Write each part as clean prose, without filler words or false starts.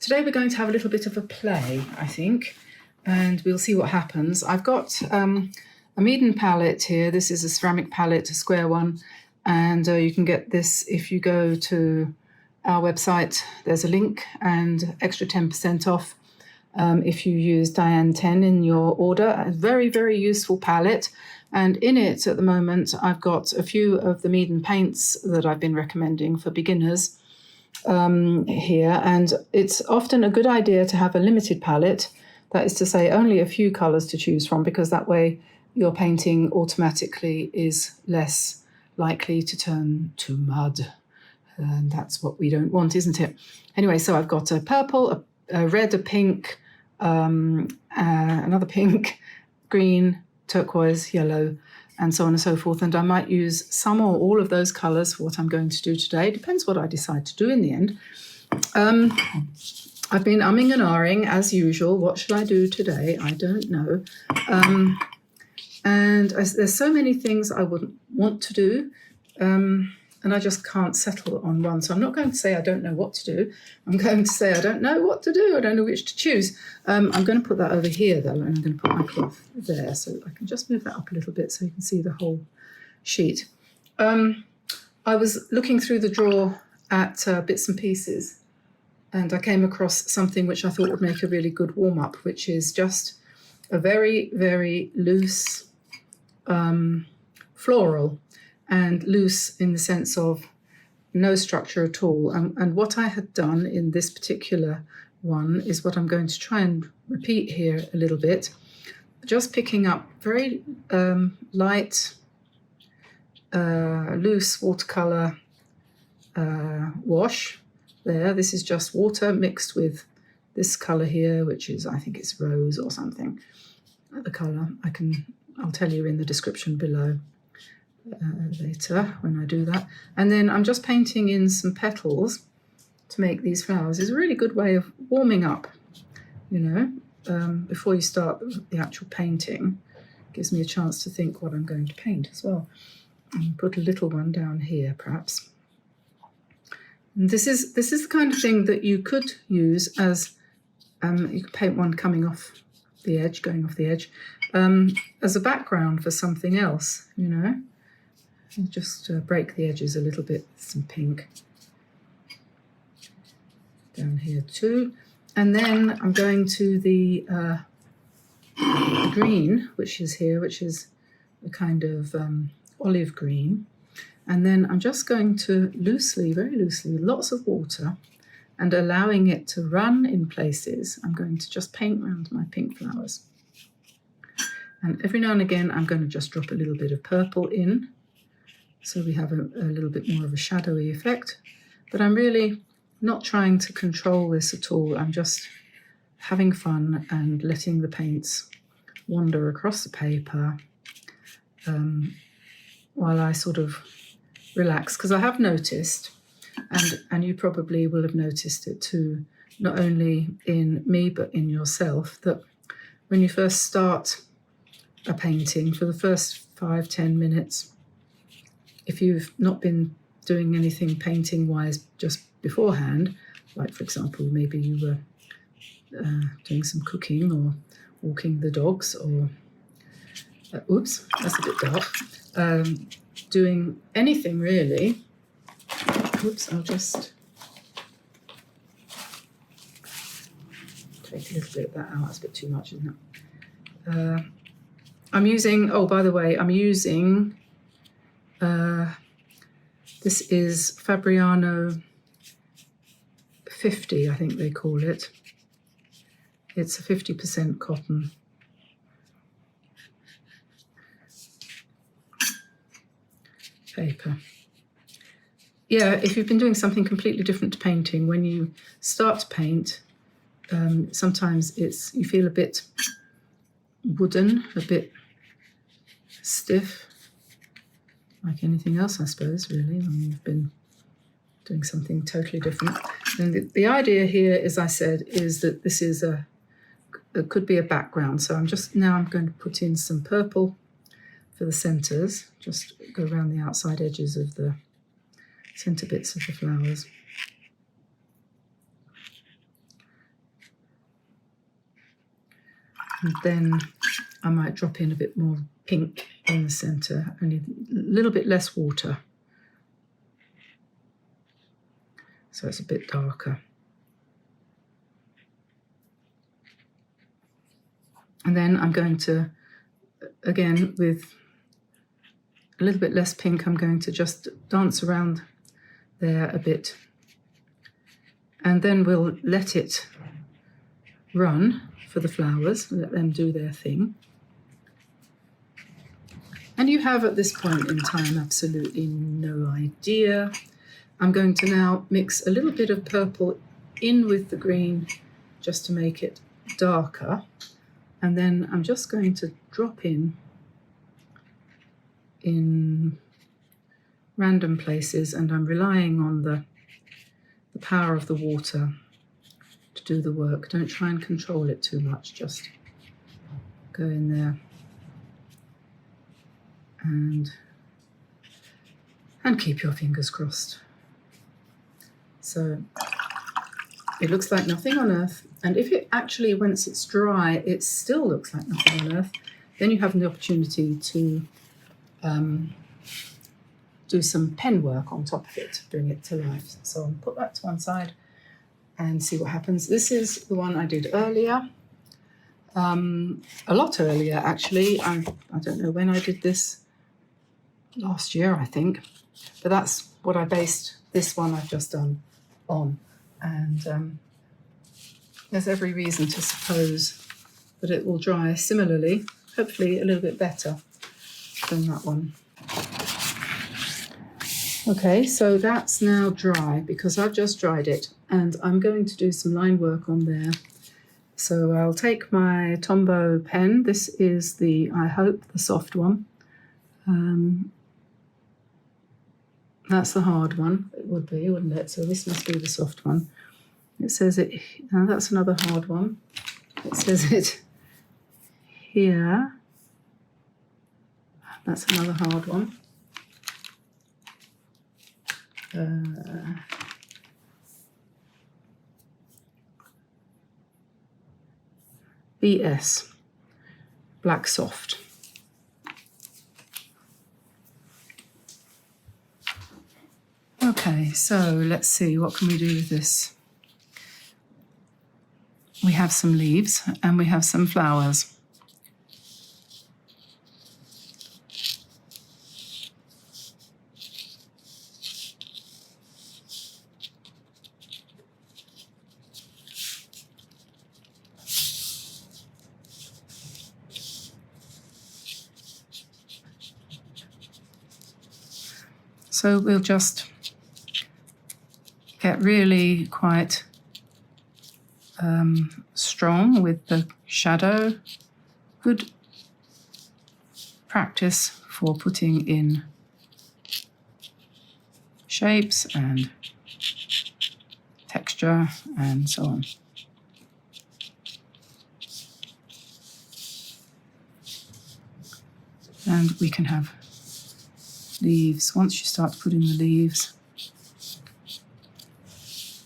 Today we're going to have a little bit of a play, I think, and we'll see what happens. I've got a Meeden palette here. This is a ceramic palette, a square one, and you can get this if you go to our website. There's a link and extra 10% off if you use Diane 10 in your order. A very, very useful palette. And in it at the moment, I've got a few of the Meeden paints that I've been recommending for beginners here. And it's often a good idea to have a limited palette. That is to say, only a few colours to choose from, because that way your painting automatically is less likely to turn to mud. And that's what we don't want, isn't it? Anyway, so I've got a purple, a red, a pink, another pink, green, turquoise, yellow, and so on and so forth. And I might use some or all of those colours for what I'm going to do today. It depends what I decide to do in the end. I've been umming and ahhing as usual. What should I do today? I don't know. And there's so many things I would want to do, and I just can't settle on one. So I'm not going to say I don't know what to do. I'm going to say I don't know what to do. I don't know which to choose. I'm going to put that over here, though, and I'm going to put my cloth there. So I can just move that up a little bit so you can see the whole sheet. I was looking through the drawer at bits and pieces, and I came across something which I thought would make a really good warm-up, which is just a very, very loose floral, and loose in the sense of no structure at all. And what I had done in this particular one is what I'm going to try and repeat here a little bit, just picking up very light, loose watercolor wash there. This is just water mixed with this color here, which is, I think it's rose or something. The color I'll tell you in the description below later when I do that. And then I'm just painting in some petals to make these flowers. It's a really good way of warming up, you know, before you start the actual painting. Gives me a chance to think what I'm going to paint as well. And put a little one down here perhaps. And this is the kind of thing that you could use as you could paint one coming off the edge, going off the edge, as a background for something else, you know. And just break the edges a little bit with some pink down here too. And then I'm going to the green, which is here, which is a kind of olive green. And then I'm just going to loosely, very loosely, with lots of water, and allowing it to run in places, I'm going to just paint around my pink flowers. And every now and again, I'm going to just drop a little bit of purple in, so we have a little bit more of a shadowy effect. But I'm really not trying to control this at all. I'm just having fun and letting the paints wander across the paper while I sort of relax. Because I have noticed, and you probably will have noticed it too, not only in me but in yourself, that when you first start a painting, for the first 5-10 minutes, if you've not been doing anything painting-wise just beforehand, like for example, maybe you were doing some cooking or walking the dogs, or oops, that's a bit dark, doing anything really. Oops, I'll just take a little bit of that out. That's a bit too much, isn't it? I'm using, oh, by the way, I'm using, this is Fabriano 50, I think they call it. It's a 50% cotton. Paper. Yeah, if you've been doing something completely different to painting, when you start to paint, sometimes you feel a bit wooden, a bit stiff, like anything else, I suppose, really, when you've been doing something totally different. And the idea here, as I said, is that this is it could be a background. So I'm going to put in some purple for the centres, just go around the outside edges of the centre bits of the flowers. And then I might drop in a bit more pink in the centre, only a little bit less water. So it's a bit darker. And then I'm going to, again, with a little bit less pink, I'm going to just dance around there a bit. And then we'll let it run for the flowers, let them do their thing. And you have at this point in time absolutely no idea. I'm going to now mix a little bit of purple in with the green just to make it darker. And then I'm just going to drop in random places, and I'm relying on the power of the water to do the work. Don't try and control it too much, just go in there and keep your fingers crossed. So it looks like nothing on earth, and if it actually, once it's dry, it still looks like nothing on earth, then you have the opportunity to do some pen work on top of it, bring it to life. So I'll put that to one side and see what happens. This is the one I did earlier, a lot earlier actually. I don't know when I did this, last year I think, but that's what I based this one I've just done on. And there's every reason to suppose that it will dry similarly, hopefully a little bit better than that one. Okay, so that's now dry because I've just dried it, and I'm going to do some line work on there. So I'll take my Tombow pen. This is the, I hope, the soft one. That's the hard one. It would be, wouldn't it? So this must be the soft one. It says it, now that's another hard one. It says it here. That's another hard one. BS, Black Soft. Okay, so let's see, what can we do with this? We have some leaves and we have some flowers. So we'll just get really quite strong with the shadow. Good practice for putting in shapes and texture and so on. And we can have leaves. Once you start putting the leaves,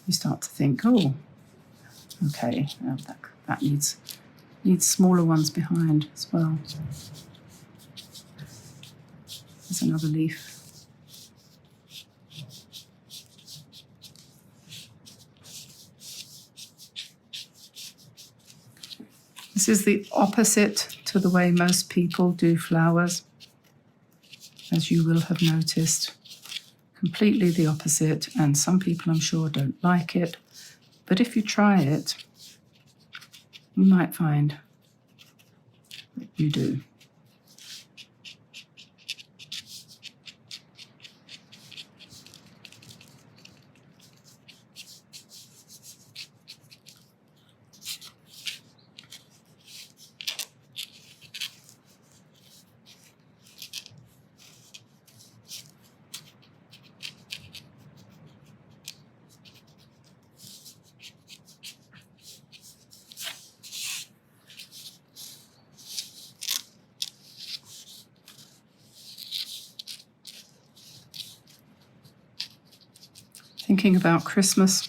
you start to think, oh, okay, that needs smaller ones behind as well. There's another leaf. This is the opposite to the way most people do flowers, as you will have noticed. Completely the opposite, and some people I'm sure don't like it, but if you try it, you might find that you do. Thinking about Christmas.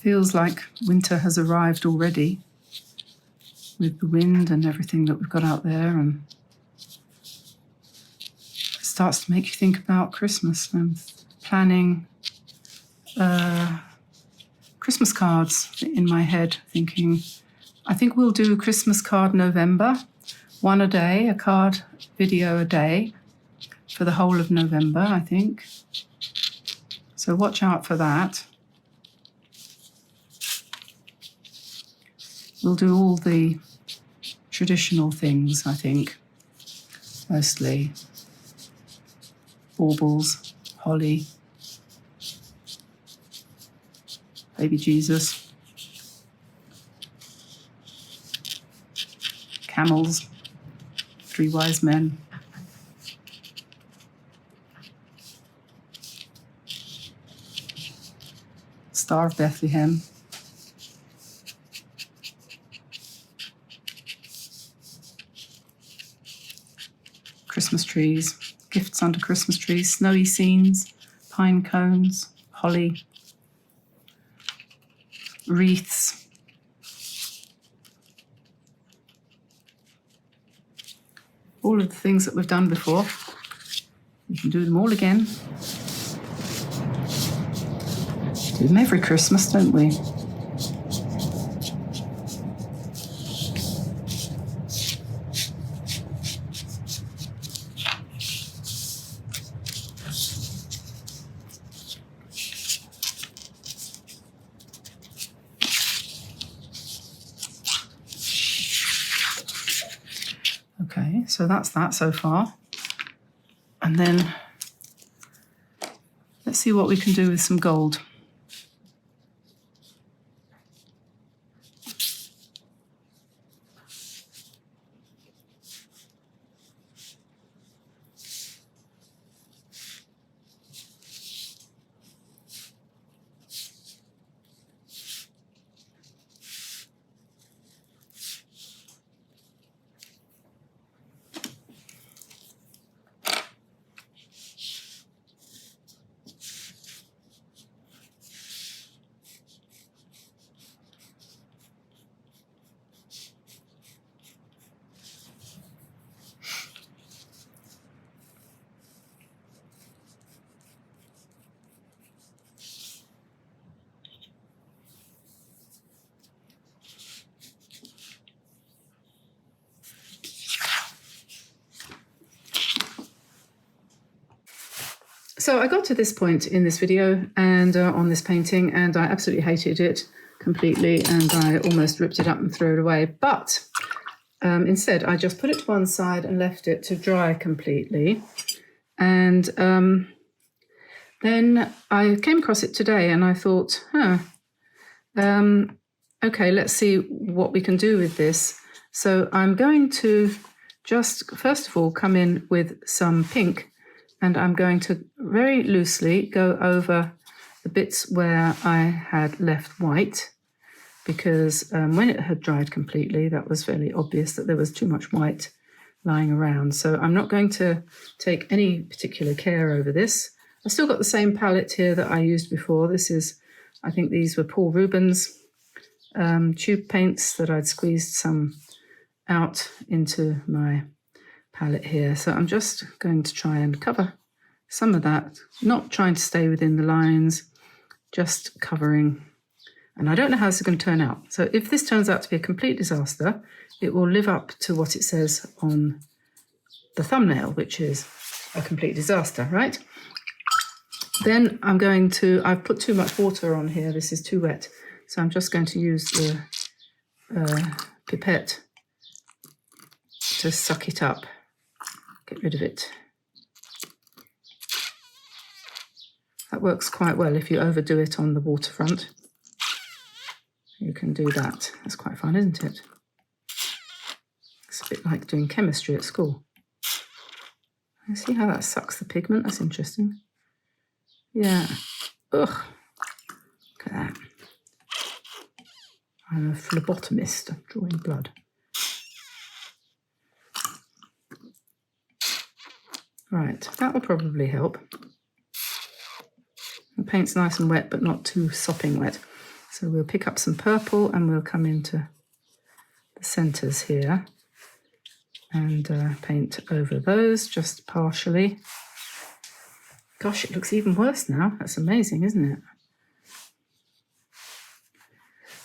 Feels like winter has arrived already. with the wind and everything that we've got out there, and it starts to make you think about Christmas. I'm planning Christmas cards in my head, thinking, I think we'll do a Christmas card November, one a day, a card video a day for the whole of November, I think. So watch out for that. We'll do all the traditional things, I think, mostly baubles, holly, baby Jesus, camels, 3 wise men, Star of Bethlehem, Christmas trees, gifts under Christmas trees, snowy scenes, pine cones, holly, wreaths, all of the things that we've done before. We can do them all again. Do them every Christmas, don't we? Okay, so that's that so far. And then let's see what we can do with some gold. So I got to this point in this video and on this painting, and I absolutely hated it completely, and I almost ripped it up and threw it away. But instead, I just put it to one side and left it to dry completely. And then I came across it today and I thought, okay, let's see what we can do with this. So I'm going to just, first of all, come in with some pink, and I'm going to very loosely go over the bits where I had left white, because when it had dried completely, that was fairly obvious that there was too much white lying around. So I'm not going to take any particular care over this. I've still got the same palette here that I used before. This is, I think these were Paul Rubens tube paints that I'd squeezed some out into my palette here. So I'm just going to try and cover some of that, not trying to stay within the lines, just covering. And I don't know how this is going to turn out. So if this turns out to be a complete disaster, it will live up to what it says on the thumbnail, which is a complete disaster, right? Then I've put too much water on here. This is too wet. So I'm just going to use the pipette to suck it up. Get rid of it. That works quite well if you overdo it on the waterfront. You can do that. That's quite fun, isn't it? It's a bit like doing chemistry at school. See how that sucks the pigment? That's interesting. Yeah. Ugh. Look at that. I'm a phlebotomist. I'm drawing blood. Right, that will probably help. The paint's nice and wet, but not too sopping wet. So we'll pick up some purple and we'll come into the centres here and paint over those just partially. Gosh, it looks even worse now. That's amazing, isn't it?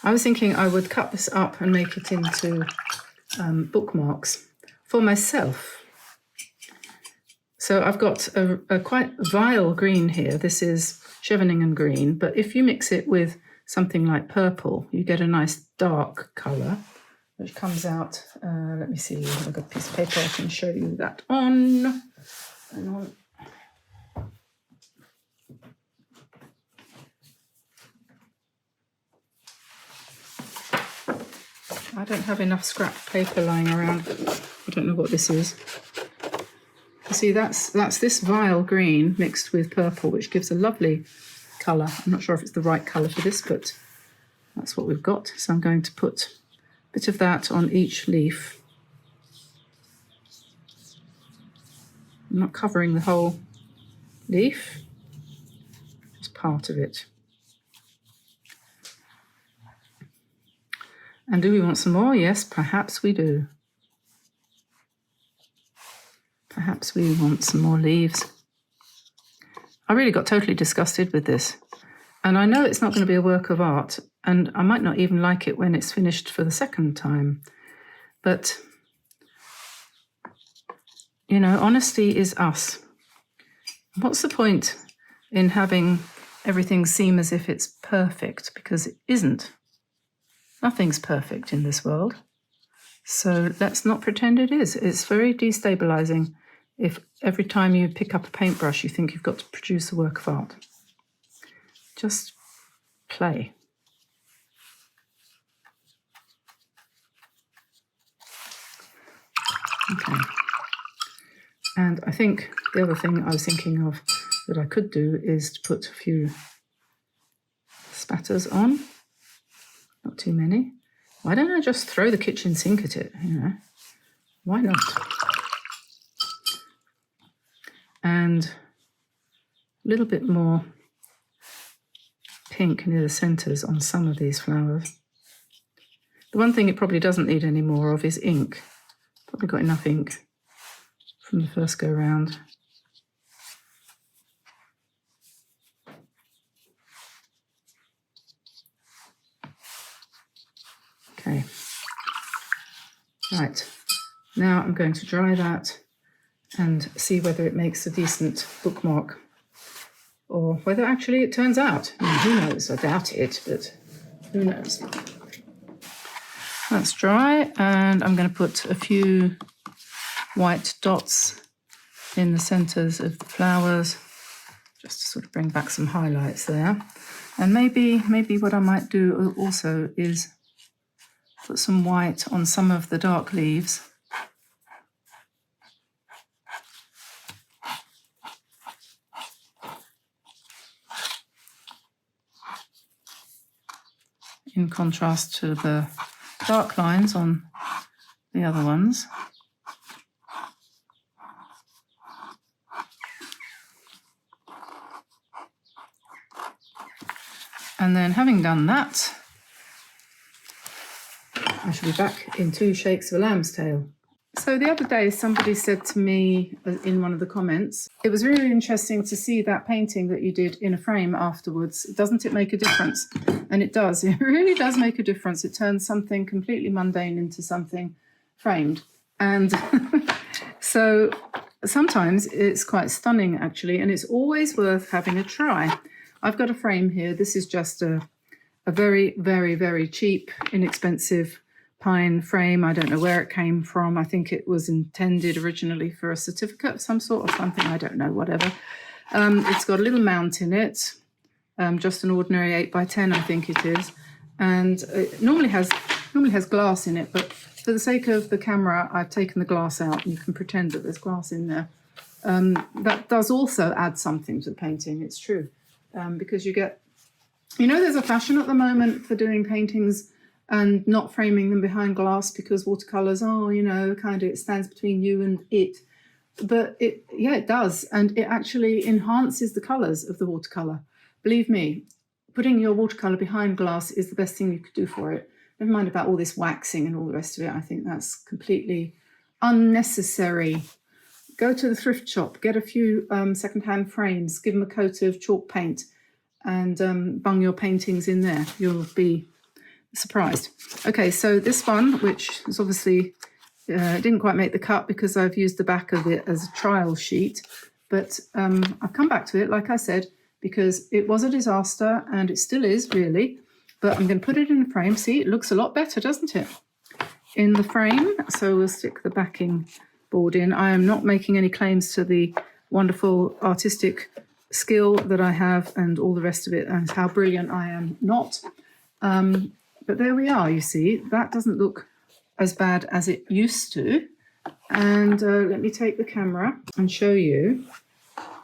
I was thinking I would cut this up and make it into bookmarks for myself. So I've got a quite vile green here. This is Cheveningen green, but if you mix it with something like purple, you get a nice dark colour, which comes out, let me see, I've got a piece of paper I can show you that on. Hang on. I don't have enough scrap paper lying around. I don't know what this is. You see, that's this vile green mixed with purple, which gives a lovely colour. I'm not sure if it's the right colour for this, but that's what we've got. So I'm going to put a bit of that on each leaf. I'm not covering the whole leaf, just part of it. And do we want some more? Yes, perhaps we do. Perhaps we want some more leaves. I really got totally disgusted with this. And I know it's not going to be a work of art, and I might not even like it when it's finished for the second time. But, you know, honesty is us. What's the point in having everything seem as if it's perfect? Because it isn't. Nothing's perfect in this world. So let's not pretend it is. It's very destabilizing if every time you pick up a paintbrush you think you've got to produce a work of art. Just play. Okay. And I think the other thing I was thinking of that I could do is to put a few spatters on. Not too many. Why don't I just throw the kitchen sink at it, you know? Why not? And a little bit more pink near the centres on some of these flowers. The one thing it probably doesn't need any more of is ink. Probably got enough ink from the first go round. Okay, right, now I'm going to dry that and see whether it makes a decent bookmark or whether actually it turns out. I mean, who knows? I doubt it, but who knows? That's dry, and I'm going to put a few white dots in the centres of the flowers just to sort of bring back some highlights there. And maybe what I might do also is put some white on some of the dark leaves. In contrast to the dark lines on the other ones. And then having done that, I shall be back in 2 shakes of a lamb's tail. So the other day somebody said to me in one of the comments, it was really interesting to see that painting that you did in a frame afterwards. Doesn't it make a difference? And it does. It really does make a difference. It turns something completely mundane into something framed. And so sometimes it's quite stunning, actually, and it's always worth having a try. I've got a frame here. This is just a very, very, very cheap, inexpensive pine frame. I don't know where it came from. I think it was intended originally for a certificate of some sort or something. I don't know, whatever. It's got a little mount in it, just an ordinary 8x10, I think it is. And it normally has glass in it, but for the sake of the camera, I've taken the glass out, and you can pretend that there's glass in there. That does also add something to the painting, it's true, because you get, you know, there's a fashion at the moment for doing paintings and not framing them behind glass because watercolors, oh, you know, kind of it stands between you and it. But it does, and it actually enhances the colours of the watercolour. Believe me, putting your watercolour behind glass is the best thing you could do for it. Never mind about all this waxing and all the rest of it. I think that's completely unnecessary. Go to the thrift shop, get a few second-hand frames, give them a coat of chalk paint, and bung your paintings in there. You'll be surprised. Okay, so this one, which is obviously didn't quite make the cut because I've used the back of it as a trial sheet, but I've come back to it, like I said, because it was a disaster, and it still is, really. But I'm going to put it in a frame. See, it looks a lot better, doesn't it? In the frame. So we'll stick the backing board in. I am not making any claims to the wonderful artistic skill that I have and all the rest of it, and how brilliant I am not. But there we are, you see. That doesn't look as bad as it used to. And let me take the camera and show you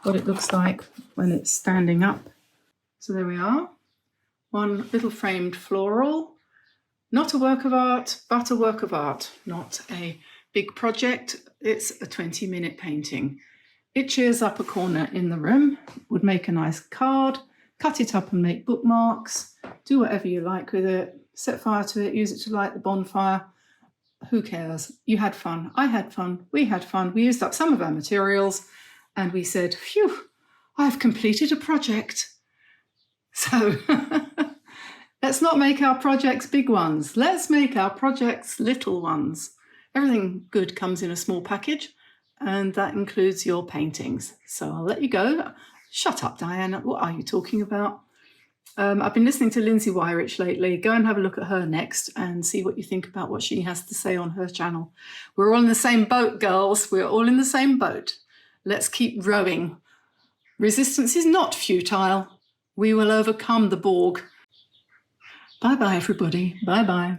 what it looks like when it's standing up. So there we are. One little framed floral. Not a work of art, but a work of art. Not a big project. It's a 20-minute painting. It cheers up a corner in the room, would make a nice card, cut it up and make bookmarks, do whatever you like with it, set fire to it, use it to light the bonfire. Who cares? You had fun. I had fun. We had fun. We used up some of our materials and we said, phew, I've completed a project. So let's not make our projects big ones. Let's make our projects little ones. Everything good comes in a small package, and that includes your paintings. So I'll let you go. Shut up, Diane. What are you talking about? I've been listening to Lindsay Wyrich lately. Go and have a look at her next and see what you think about what she has to say on her channel. We're all in the same boat, girls. We're all in the same boat. Let's keep rowing. Resistance is not futile. We will overcome the Borg. Bye-bye, everybody. Bye-bye.